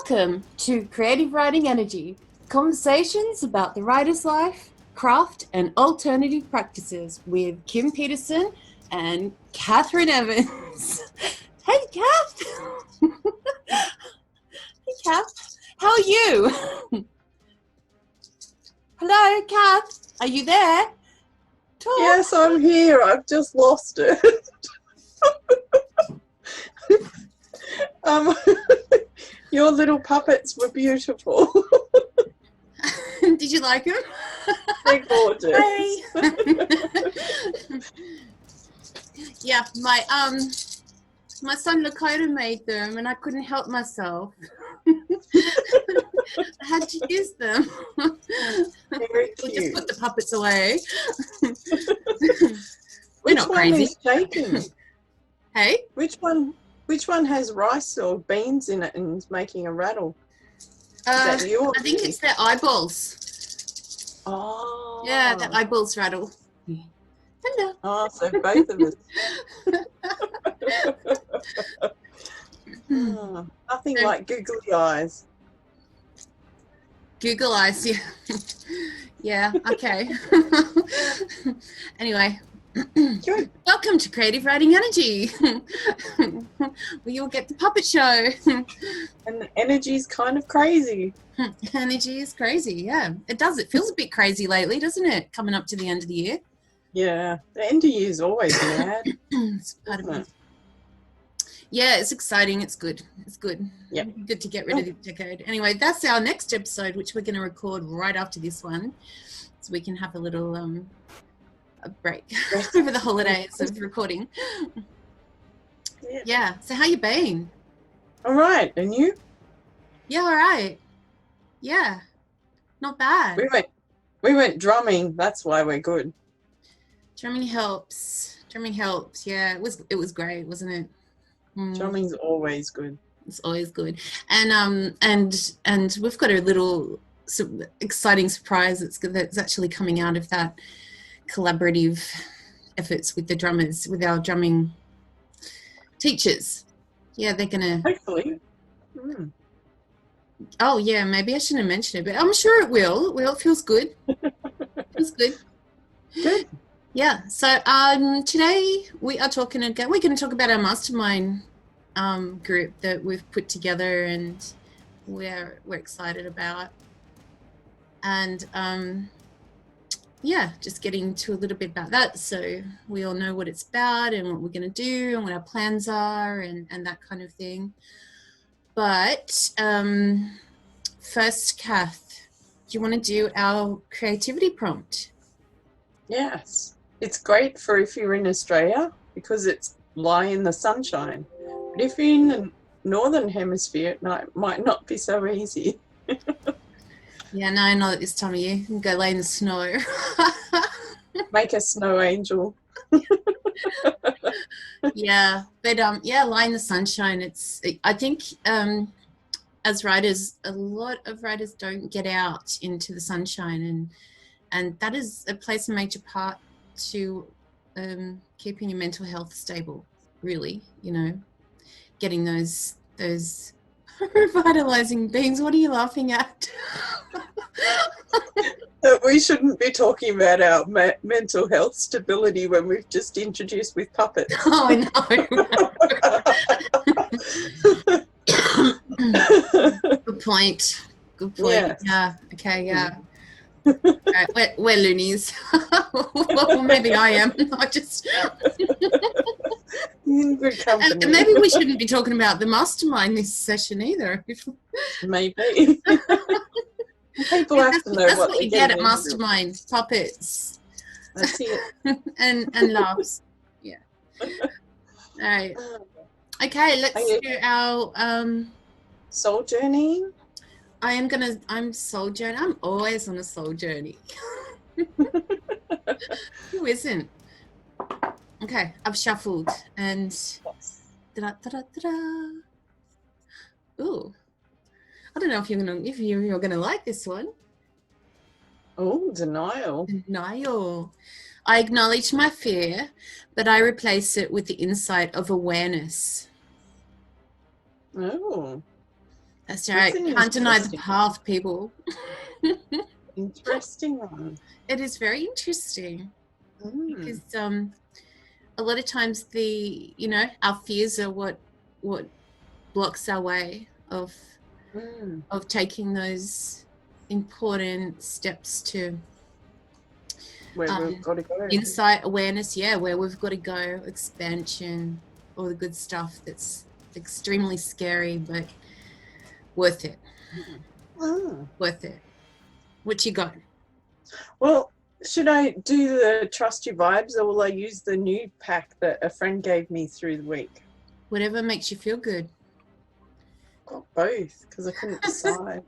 Welcome to Creative Writing Energy, conversations about the writer's life, craft, and alternative practices with Kim Peterson and Catherine Evans. Hey, Kath. Hey, Kath. How are you? Hello, Kath. Are you there? Talk. Yes, I'm here. I've just lost it. Your little puppets were beautiful. Did you like them? They're gorgeous. Hey. Yeah, my son Lakota made them, and I couldn't help myself. I had to use them. Very We'll cute. just put the puppets away. We're not crazy. Which one is shaking? Hey? Which one has rice or beans in it and is making a rattle? Is that you or I think me? it's their eyeballs. Oh. Yeah, the eyeballs rattle. Hello. Oh, so both of us. Oh, nothing like googly eyes. Google eyes, yeah. Yeah, okay. Anyway. Good. Welcome to Creative Writing Energy. We all get the puppet show. And the energy's kind of crazy. Energy is crazy, yeah. It does. It feels a bit crazy lately, doesn't it? Coming up to the end of the year. Yeah, the end of year is always mad. It's part of it. Yeah, it's exciting. It's good. It's good. Yep. Good to get rid of this decade. Anyway, that's our next episode, which we're going to record right after this one, so we can have a little a break over the holidays of recording. Yeah. So how you been? All right, and you? Yeah, all right. Yeah, not bad. We went drumming. That's why we're good. Drumming helps. Yeah, it was great, wasn't it? Drumming's always good. It's always good. And we've got a little exciting surprise that's actually coming out of that collaborative efforts with the drummers, with our drumming teachers. Yeah, they're gonna Hopefully. Oh yeah, maybe I shouldn't mention it, but I'm sure it will. Well, it feels good. Feels good. Good. Yeah. So today we're going to talk about our mastermind group that we've put together and we're excited about. And yeah, just getting to a little bit about that, so we all know what it's about and what we're going to do and what our plans are and that kind of thing. But first, Kath, do you want to do our creativity prompt? Yes. It's great for if you're in Australia because it's lie in the sunshine. But if you're in the northern hemisphere, it might not be so easy. Yeah, no, not at this time of year. You can go lay in the snow. Make a snow angel. Yeah, but yeah, lie in the sunshine. I think as writers, a lot of writers don't get out into the sunshine, and that is plays a major part to keeping your mental health stable. Really, getting those revitalizing beings. What are you laughing at? That we shouldn't be talking about our mental health stability when we've just introduced with puppets. Oh, I know. Good point. Yes. Yeah. Okay. Yeah. Right, we're loonies. Well, maybe I am. I just. In good company. And maybe we shouldn't be talking about the mastermind this session either. Maybe. People have to know that's what you they get at mastermind. Puppets. That's it. and laughs. Yeah. All right. Okay, let's do our soul journey. I'm soul journey. I'm always on a soul journey. Who isn't? Okay, I've shuffled and ooh, I don't know if you're gonna like this one. Oh, denial. Denial. I acknowledge my fear, but I replace it with the insight of awareness. Oh. That's That's right. an Can't deny the path, people. interesting one. It is very interesting because Mm. a lot of times our fears are what blocks our way of taking those important steps to Where we've got to go. insight, awareness, where we've got to go, expansion, all the good stuff that's extremely scary but worth it. Worth it. What you got? Well, should I do the Trust Your Vibes, or will I use the new pack that a friend gave me through the week? Whatever makes you feel good. Got both because I couldn't decide.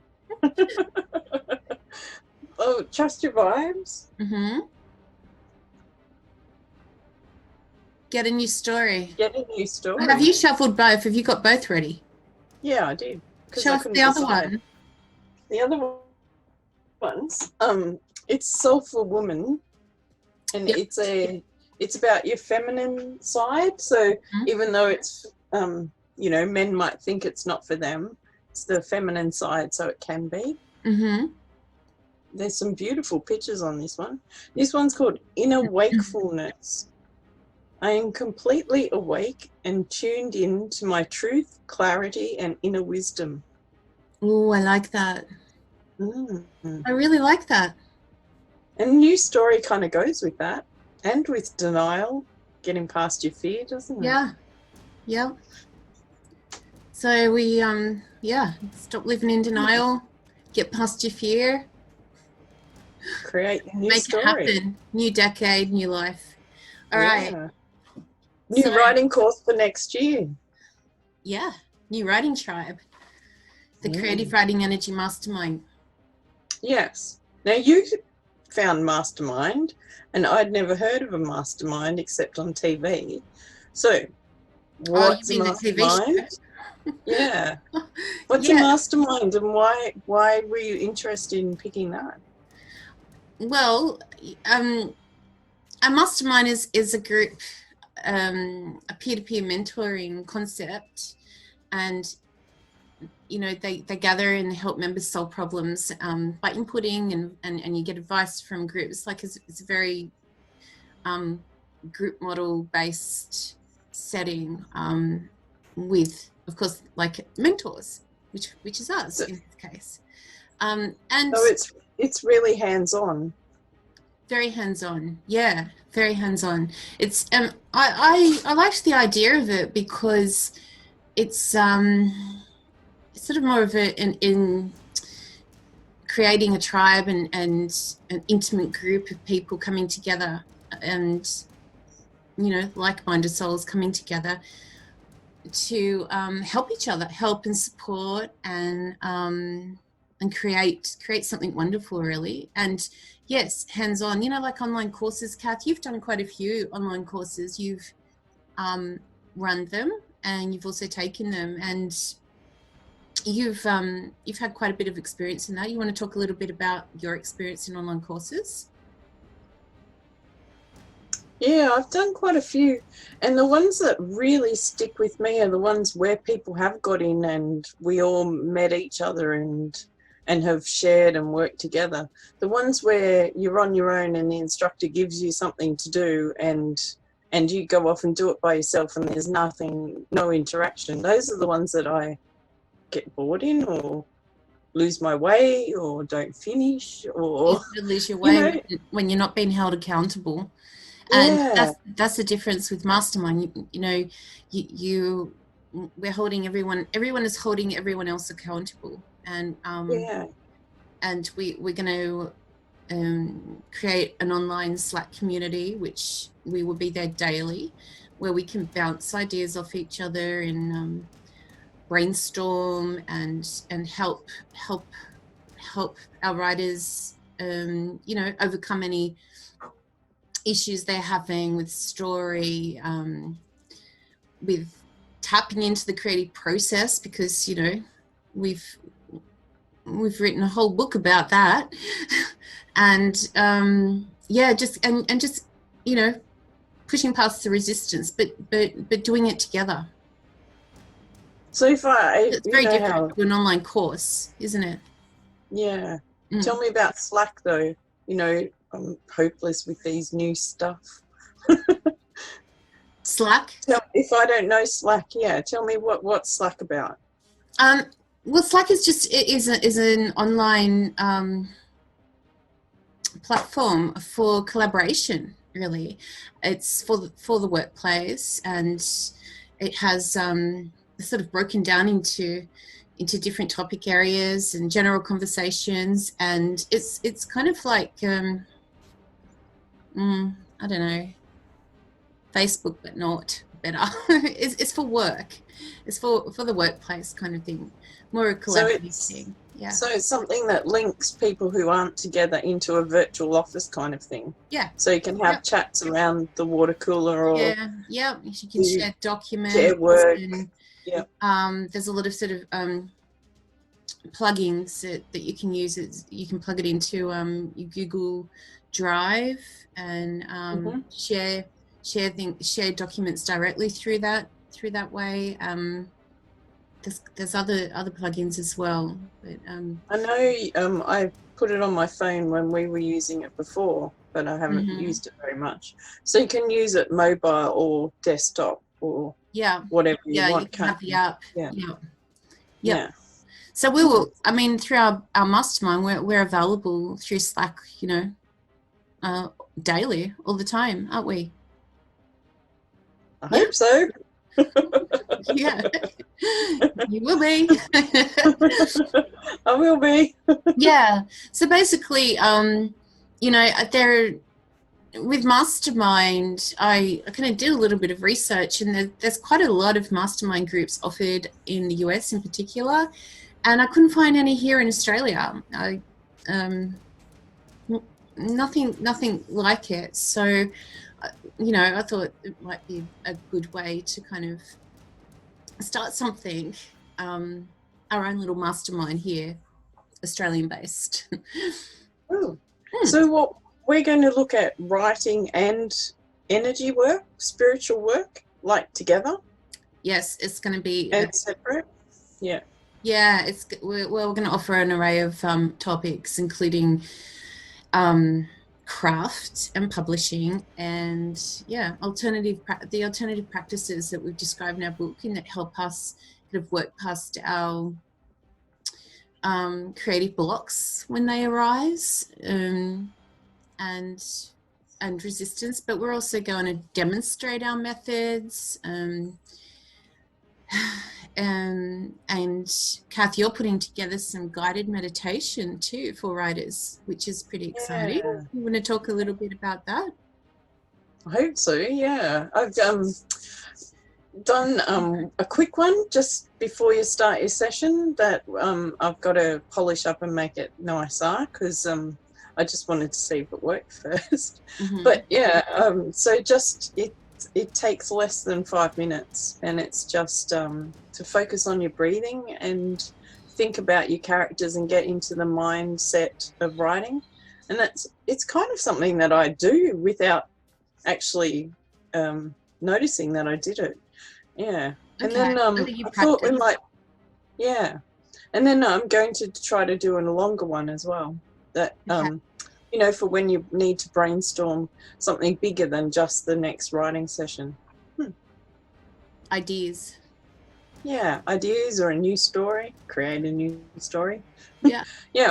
Oh, Trust Your Vibes. Get a new story. Get a new story. Have you shuffled both? Have you got both ready? Yeah, I did. Show us the other one. The other ones. It's Soulful Woman, and it's about your feminine side. So even though it's men might think it's not for them, it's the feminine side, so it can be. There's some beautiful pictures on this one. This one's called Inner Wakefulness. I am completely awake and tuned in to my truth, clarity, and inner wisdom. Oh, I like that. I really like that. And a new story kind of goes with that, and with denial, getting past your fear, doesn't it? Yeah. So we stop living in denial, get past your fear, create a new make story. it happen. New decade, new life. All right. New writing course for next year. Yeah, new writing tribe. The Creative Writing Energy Mastermind. Yes. Now you found Mastermind, and I'd never heard of a mastermind except on TV. So what's you mean a mastermind? The TV show? Yeah. What's a mastermind, and why were you interested in picking that? Well, a mastermind is a group, a peer-to-peer mentoring concept, and they gather and help members solve problems by inputting, and you get advice from groups. Like it's a very group model based setting with, of course, like mentors, which is us in this case. And so it's really hands-on. Very hands-on. Yeah, very hands-on. It's I liked the idea of it because it's sort of more of in creating a tribe and an intimate group of people coming together, and like-minded souls coming together to help each other, help and support, and create something wonderful, really. And yes, hands-on, like online courses. Kath, you've done quite a few online courses. You've run them, and you've also taken them, and you've had quite a bit of experience in that. You want to talk a little bit about your experience in online courses? Yeah, I've done quite a few, and the ones that really stick with me are the ones where people have got in and we all met each other and have shared and worked together. The ones where you're on your own and the instructor gives you something to do and you go off and do it by yourself and there's no interaction. Those are the ones that I get bored in, or lose my way, or don't finish, or you lose your way when you're not being held accountable. And that's the difference with Mastermind. We're holding everyone is holding everyone else accountable, and and we're going to create an online Slack community, which we will be there daily, where we can bounce ideas off each other and brainstorm and help our writers overcome any issues they're having with story, with tapping into the creative process, because we've written a whole book about that. And just pushing past the resistance, but doing it together. So if It's you very know different how, to an online course, isn't it? yeah. Mm. Tell me about Slack though. You know, I'm hopeless with these new stuff. Slack. If I don't know Slack, yeah, tell me what's Slack about. Um, well, Slack is just is an online platform for collaboration. Really, it's for the workplace, and it has sort of broken down into different topic areas and general conversations, and it's kind of like I don't know, Facebook, but not better. It's for work. It's for the workplace kind of thing, more a So collaborative thing. Yeah. so it's something that links people who aren't together into a virtual office kind of thing. Yeah. So you can have Yep. chats around the water cooler or Yeah. You can share share documents, work. and Yeah. there's a lot of sort of plugins that you can use. You can plug it into your Google Drive and share documents directly through that way. There's other plugins as well, but I know I put it on my phone when we were using it before, but I haven't used it very much. So you can use it mobile or desktop or whatever you want. You can have the app. Yeah. Yeah. So we will. I mean, through our mastermind, we're available through Slack. Daily, all the time, aren't we? I hope so. Yeah, you will be. I will be. Yeah. So basically, with Mastermind, I kind of did a little bit of research, and there's quite a lot of mastermind groups offered in the US in particular, and I couldn't find any here in Australia. Nothing like it. So, I thought it might be a good way to kind of start something, our own little mastermind here, Australian-based. So what we're going to look at writing and energy work, spiritual work, like together. Yes, it's going to be and separate. Yeah. Yeah, we're going to offer an array of topics, including craft and publishing, and the alternative practices that we've described in our book, and that help us kind of work past our creative blocks when they arise, and resistance. But we're also going to demonstrate our methods. And Kath, you're putting together some guided meditation too for writers, which is pretty exciting. You want to talk a little bit about that? I hope so. Yeah, I've done a quick one just before you start your session that I've got to polish up and make it nicer, because I just wanted to see if it worked first. But yeah, so just it takes less than 5 minutes, and it's just to focus on your breathing and think about your characters and get into the mindset of writing. And it's kind of something that I do without actually noticing that I did it. Yeah. And then I thought we might, and then I'm going to try to do a longer one as well, that for when you need to brainstorm something bigger than just the next writing session. Ideas. Yeah, ideas or a new story, create a new story. Yeah.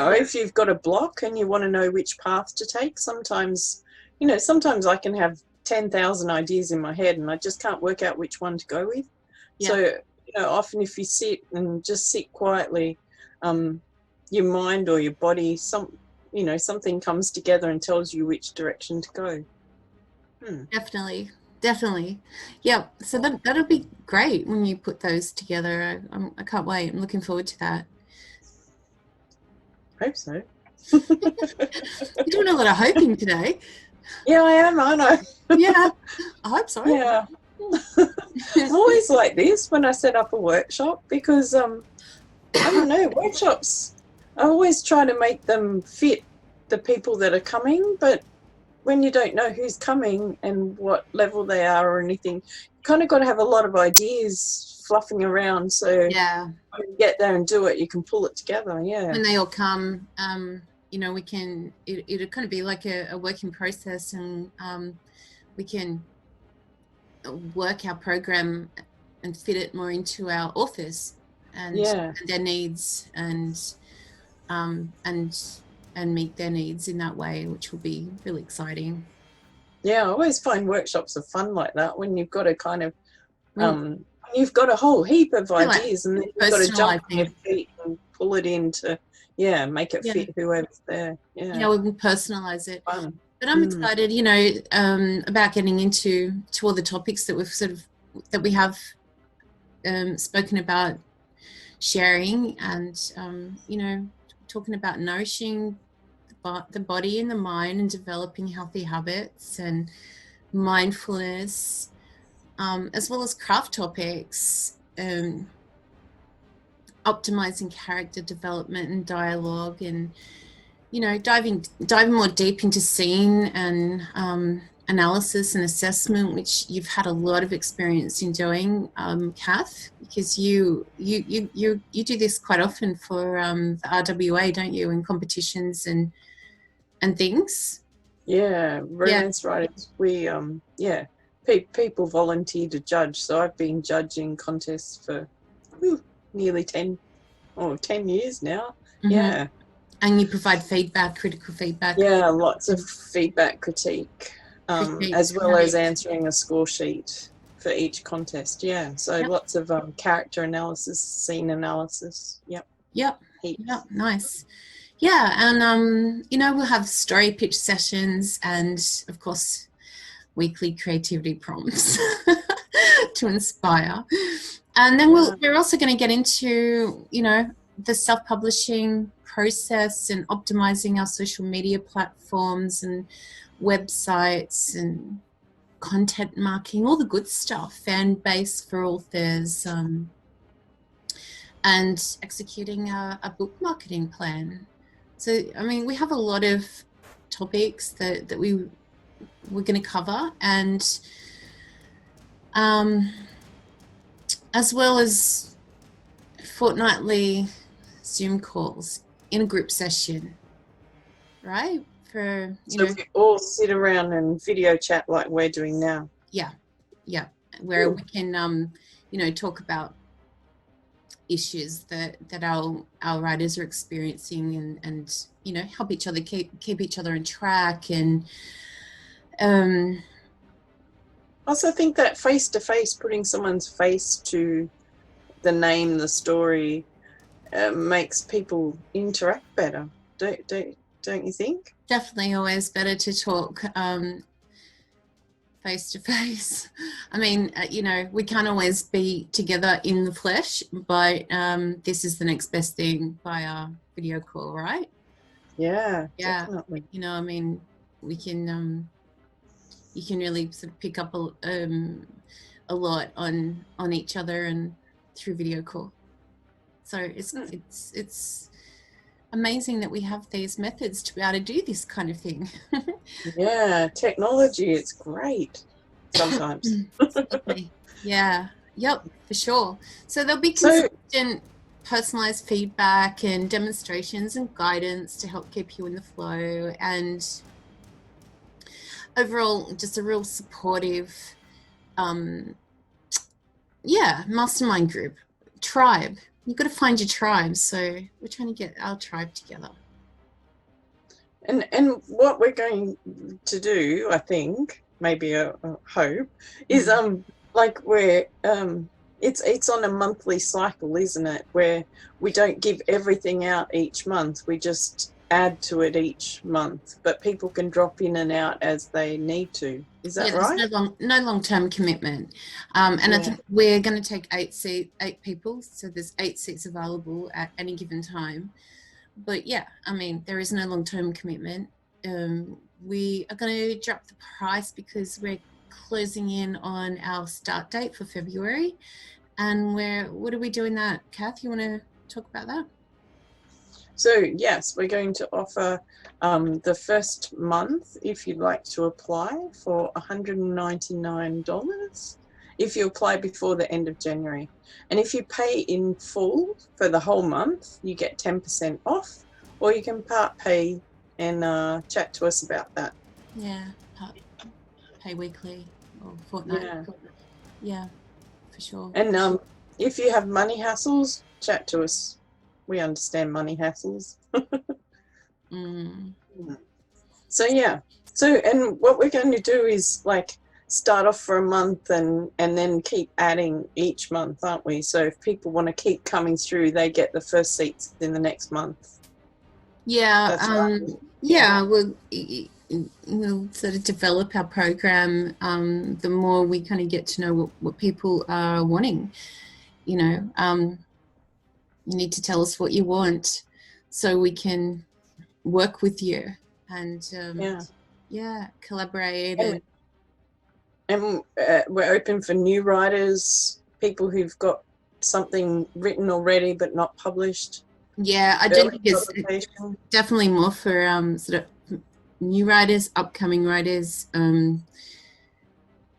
Or if you've got a block and you want to know which path to take, sometimes I can have 10,000 ideas in my head and I just can't work out which one to go with. Yeah. So, often if you sit quietly, your mind or your body, something comes together and tells you which direction to go. Definitely. Yeah. So that'll be great when you put those together. I can't wait. I'm looking forward to that. I hope so. You're doing a lot of hoping today. Yeah, I am, aren't I? Yeah, I hope so. Yeah. I'm always like this when I set up a workshop, because I don't know, workshops, I always try to make them fit the people that are coming, but when you don't know who's coming and what level they are or anything, you kind of got to have a lot of ideas fluffing around. So Yeah. when you get there and do it, you can pull it together. Yeah. When they all come, you know, we can, it'll kind of be like a working process, and we can work our program and fit it more into our authors and their needs, and meet their needs in that way, which will be really exciting. Yeah, I always find workshops are fun like that, when you've got a kind of you've got a whole heap of ideas, and then you've got to jump on your feet and pull it into make it fit whoever's there. Yeah, we can personalize it. Fun. But I'm excited, you know, about getting into all the topics that we have spoken about sharing, and you know, talking about nourishing the body and the mind, and developing healthy habits and mindfulness, as well as craft topics, optimizing character development and dialogue, and you know, diving more deep into scene and analysis and assessment, which you've had a lot of experience in doing, Kath, because you do this quite often for the RWA, don't you, in competitions and things? Yeah, romance writers. We people volunteer to judge. So I've been judging contests for nearly 10 years now. Mm-hmm. Yeah. And you provide feedback, critical feedback. Yeah, lots of feedback, critique, as well as answering a score sheet for each contest. Yeah, so lots of character analysis, scene analysis. Yep, nice. Yeah, and you know, we'll have story pitch sessions, and of course weekly creativity prompts to inspire. And then we're also going to get into, you know, the self-publishing process and optimizing our social media platforms and websites and content marketing, all the good stuff, fan base for authors, and executing a book marketing plan. So, I mean, we have a lot of topics that we're going to cover, and as well as fortnightly Zoom calls in a group session, right? For so we all sit around and video chat like we're doing now. Yeah, where we can you know, talk about issues that our writers are experiencing, and you know, help each other keep each other on track. And I also think that face-to-face, putting someone's face to the name, the story, makes people interact better. Don't you think? Definitely always better to talk face to face. I mean, you know, we can't always be together in the flesh, but this is the next best thing via video call, right? Yeah, definitely. You know, I mean, we can you can really sort of pick up a lot on each other and through video call. So it's amazing that we have these methods to be able to do this kind of thing. Yeah, technology, it's great sometimes. Yeah, yep, for sure. So there'll be consistent personalized feedback and demonstrations and guidance to help keep you in the flow, and overall just a real supportive mastermind group, tribe. You've got to find your tribe, so we're trying to get our tribe together. And what we're going to do, I think, maybe a hope, is like we're it's on a monthly cycle, isn't it? Where we don't give everything out each month, we just add to it each month, but people can drop in and out as they need to. Is that right? No long-term commitment. And I think we're going to take 8 people, so there's 8 seats available at any given time. But yeah, I mean, there is no long-term commitment. We are going to drop the price because we're closing in on our start date for February. And what are we doing that? Kath, you want to talk about that? So yes, we're going to offer the first month, if you'd like to apply, for $199. if you apply before the end of January. And if you pay in full for the whole month, you get 10% off, or you can part pay and chat to us about that. Yeah, pay weekly or fortnightly. Yeah, for sure. And if you have money hassles, chat to us. We understand money hassles. So yeah. So, and what we're going to do is like start off for a month and then keep adding each month, aren't we? So if people want to keep coming through, they get the first seats in the next month. Yeah. That's right. Yeah. We'll sort of develop our program. The more we kind of get to know what people are wanting, you need to tell us what you want so we can work with you and collaborate. And we're open for new writers, people who've got something written already but not published. Yeah, I do think it's definitely more for sort of new writers, upcoming writers,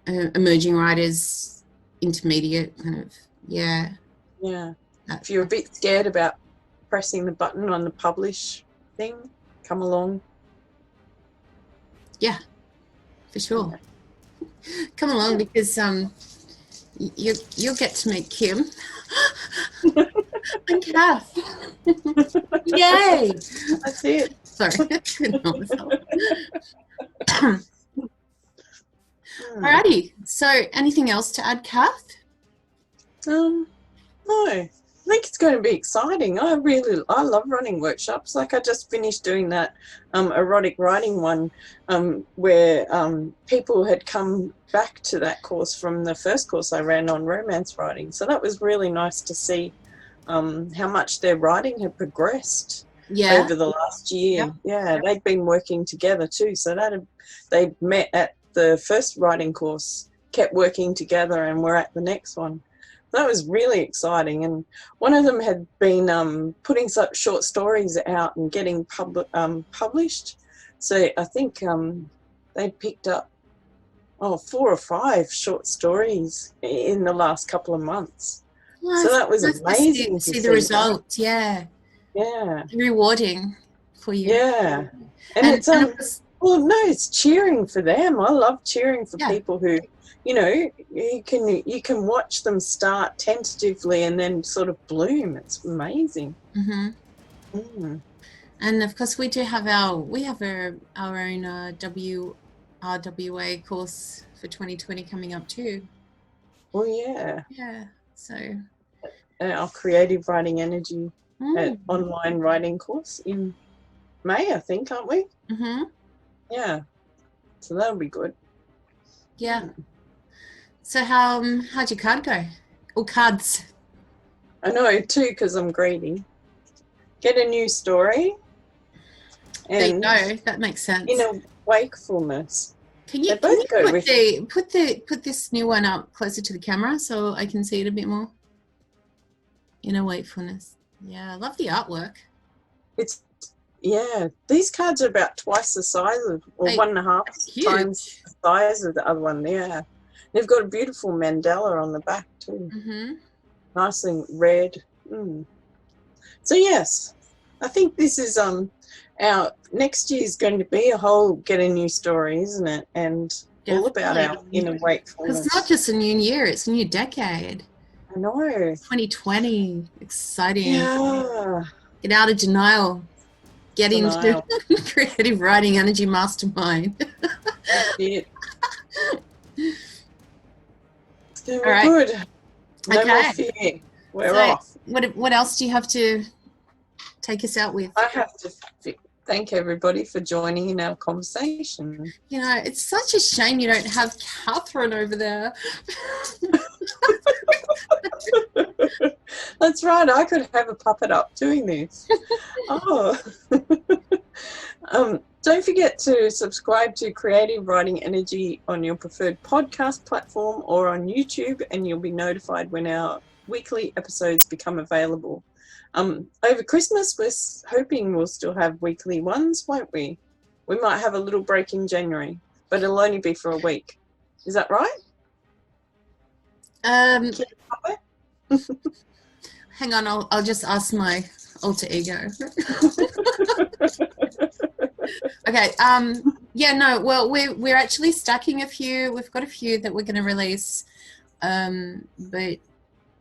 emerging writers, intermediate kind of, yeah. If you're a bit scared about pressing the button on the publish thing, come along. Yeah, for sure. Come along because you'll get to meet Kim and Kath. Yay! That's it. Sorry, I couldn't help myself. Alrighty. So, anything else to add, Kath? No. I think it's going to be exciting. I love running workshops. Like I just finished doing that erotic writing one where people had come back to that course from the first course I ran on romance writing. So that was really nice to see how much their writing had progressed over the last year. Yeah, they'd been working together too. So they met at the first writing course, kept working together, and we're at the next one. That was really exciting. And one of them had been putting such short stories out and getting published. So I think they picked up 4 or 5 short stories in the last couple of months. Well, so that was amazing to see the results. Yeah. Rewarding for you. Yeah. And it's cheering for them. I love cheering for people who, you can watch them start tentatively and then sort of bloom. It's amazing. And of course, we have our own RWA course for 2020 coming up too. Oh yeah. Yeah. So our Creative Writing Energy online writing course in May, I think, aren't we? Yeah. So that'll be good. Yeah. So how'd your card go? Or cards? I know too, because I'm greedy. Get a new story. And there you go. That makes sense. Inner wakefulness. Can you put this new one up closer to the camera so I can see it a bit more? Inner wakefulness. Yeah, I love the artwork. These cards are about twice the size of, or 1.5 times the size of the other one. Yeah. They've got a beautiful mandala on the back too. Nice and red. So yes, I think this is our next year is going to be a whole get a new story, isn't it? And all about our inner wakefulness. Because it's not just a new year; it's a new decade. I know. 2020, exciting. Yeah. Get out of denial. Get into Creative Writing Energy Mastermind. That's it. All right. Good. No more fear. We're off. What else do you have to take us out with? I have to thank everybody for joining in our conversation. It's such a shame you don't have Catherine over there. That's right. I could have a puppet up doing this. Don't forget to subscribe to Creative Writing Energy on your preferred podcast platform or on YouTube, and you'll be notified when our weekly episodes become available. Over Christmas, we're hoping we'll still have weekly ones, won't we? We might have a little break in January, but it'll only be for a week. Is that right? Um, Kid puppet? hang on, I'll just ask my alter ego. Okay. Yeah. No. Well, we're actually stacking a few. We've got a few that we're going to release. But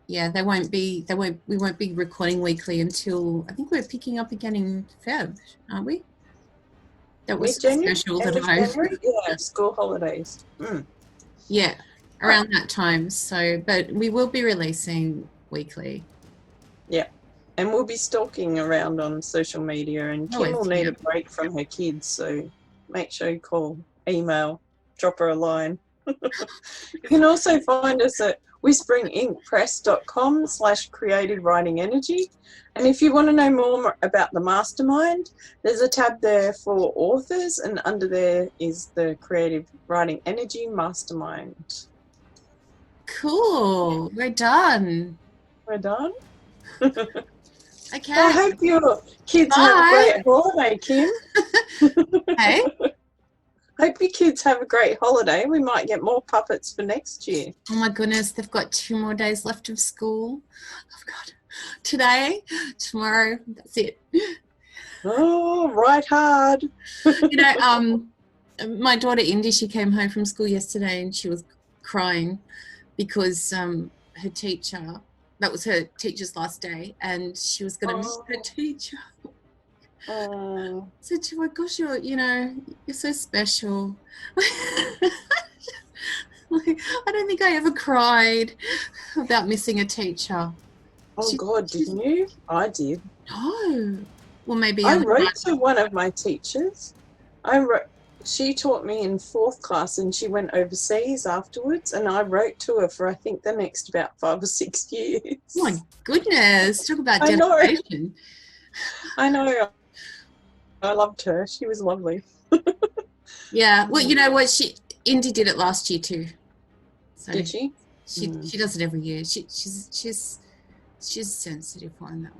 yeah, they won't be. They won't. We won't be recording weekly until I think we're picking up again in Feb, aren't we? That was Mid-January? special End that of I. January? Yeah, school holidays. Yeah, around that time. So, but we will be releasing weekly. Yeah. And we'll be stalking around on social media, and Kim will need a break from her kids, so make sure you call, email, drop her a line. You can also find us at whisperinginkpress.com/creative writing energy. And if you want to know more about the mastermind, there's a tab there for authors, and under there is the Creative Writing Energy Mastermind. Cool. We're done. We're done. Okay. I hope your kids have a great holiday, Kim. Hey. Hope your kids have a great holiday. We might get more puppets for next year. Oh my goodness, they've got 2 more days left of school. I've got today, tomorrow, that's it. Oh, right hard. You know, my daughter Indy, she came home from school yesterday and she was crying because her teacher, that was her teacher's last day, and she was going to miss her teacher. I said to her, gosh, you're so special. Like, I don't think I ever cried about missing a teacher. Oh, God, didn't you? I did. No. Well, maybe I wrote to one of my teachers. She taught me in 4th class, and she went overseas afterwards, and I wrote to her for, I think, the next about 5 or 6 years. Oh my goodness, talk about dedication. I know. I loved her. She was lovely. Yeah. Well, you know what? Indy did it last year too. So did she? She does it every year. She's a sensitive one, that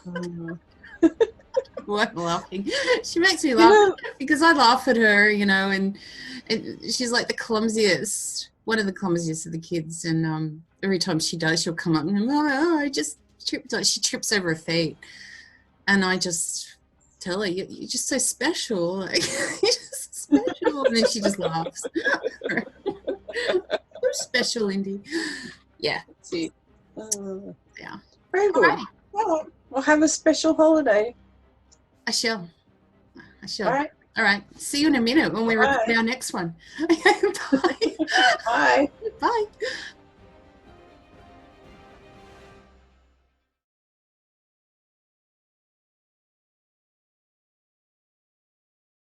one. Why am I laughing? She makes me laugh because I laugh at her, and she's like the clumsiest, one of the clumsiest of the kids. And every time she does, she'll come up and I just tripped. She trips over her feet, and I just tell her, "You're just so special. Like, you're just special," and then she just laughs. You're special, Indy. Yeah. See. Yeah. Very good. Right. Well, we'll have a special holiday. I shall. All right. See you in a minute when we record our next one. Bye. Bye. Bye.